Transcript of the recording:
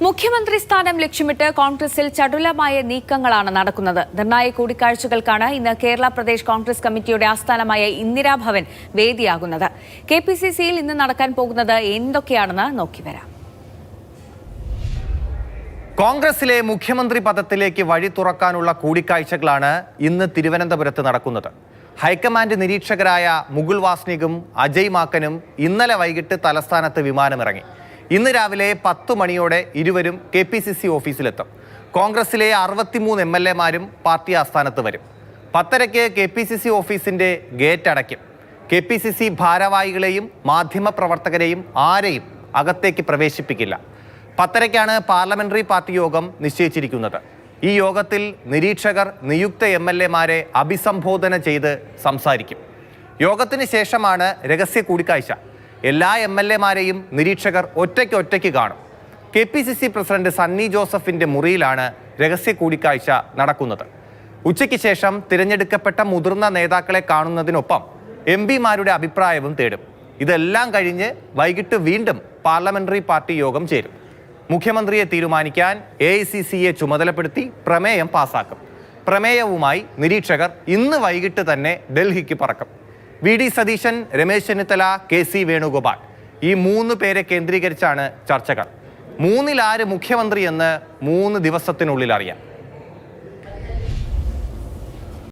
മുഖ്യമന്ത്രി സ്ഥാനം ലക്ഷ്യമിട്ട് കോൺഗ്രസിൽ ചടുലമായ നീക്കങ്ങളാണ് നടക്കുന്നത്. നിർണായക കൂടിക്കാഴ്ചകൾക്കാണ് ഇന്ന് കേരള പ്രദേശ് കോൺഗ്രസ് കമ്മിറ്റിയുടെ ആസ്ഥാനമായ ഇന്ദിരാഭവൻ വേദിയാകുന്നത്. KPCCയിൽ ഇന്ന് നടക്കാൻ പോകുന്നത് എന്തൊക്കെയാണെന്ന് നോക്കിവരാം. കോൺഗ്രസിലെ മുഖ്യമന്ത്രി പദത്തിലേക്ക് വഴി തുറക്കാനുള്ള കൂടിക്കാഴ്ചകളാണ് ഇന്ന് തിരുവനന്തപുരത്ത് നടക്കുന്നത്. ഹൈക്കമാൻഡ് നിരീക്ഷകരായ മുകുൾ വാസ്നികും അജയ് മാക്കനും ഇന്നലെ വൈകിട്ട് തലസ്ഥാനത്ത് വിമാനമിറങ്ങി. ഇന്ന് രാവിലെ 10 മണിയോടെ ഇരുവരും KPCC ഓഫീസിലെത്തും. കോൺഗ്രസിലെ 63 MLA-മാരും പാർട്ടി ആസ്ഥാനത്ത് വരും. 10:30 KPCC ഓഫീസിന്റെ ഗേറ്റ് അടയ്ക്കും. KPCC ഭാരവാഹികളെയും മാധ്യമപ്രവർത്തകരെയും ആരെയും അകത്തേക്ക് പ്രവേശിപ്പിക്കില്ല. 10:30 പാർലമെന്ററി പാർട്ടി യോഗം നിശ്ചയിച്ചിരിക്കുന്നത്. ഈ യോഗത്തിൽ നിരീക്ഷകർ നിയുക്ത MLA-മാരെ അഭിസംബോധന ചെയ്ത് സംസാരിക്കും. യോഗത്തിന് ശേഷമാണ് രഹസ്യ കൂടിക്കാഴ്ച. എല്ലാ MLA-മാരെയും നിരീക്ഷകർ ഒറ്റയ്ക്ക് കാണും. KPCC പ്രസിഡന്റ് സണ്ണി ജോസഫിന്റെ മുറിയിലാണ് രഹസ്യ കൂടിക്കാഴ്ച നടക്കുന്നത്. ഉച്ചയ്ക്ക് ശേഷം തിരഞ്ഞെടുക്കപ്പെട്ട മുതിർന്ന നേതാക്കളെ കാണുന്നതിനൊപ്പം MP-മാരുടെ അഭിപ്രായവും തേടും. ഇതെല്ലാം കഴിഞ്ഞ് വൈകിട്ട് വീണ്ടും പാർലമെന്ററി പാർട്ടി യോഗം ചേരും. മുഖ്യമന്ത്രിയെ തീരുമാനിക്കാൻ AICCയെ ചുമതലപ്പെടുത്തി പ്രമേയം പാസാക്കും. പ്രമേയവുമായി നിരീക്ഷകർ ഇന്ന് വൈകിട്ട് തന്നെ ഡൽഹിക്ക് പറക്കും. VD സതീശൻ, രമേശ് ചെന്നിത്തല, KC വേണുഗോപാൽ ഈ 3 പേരെ കേന്ദ്രീകരിച്ചാണ് ചർച്ചകൾ. 3-ൽ ആര് മുഖ്യമന്ത്രിയെന്ന് 3 ദിവസത്തിനുള്ളിൽ അറിയാം.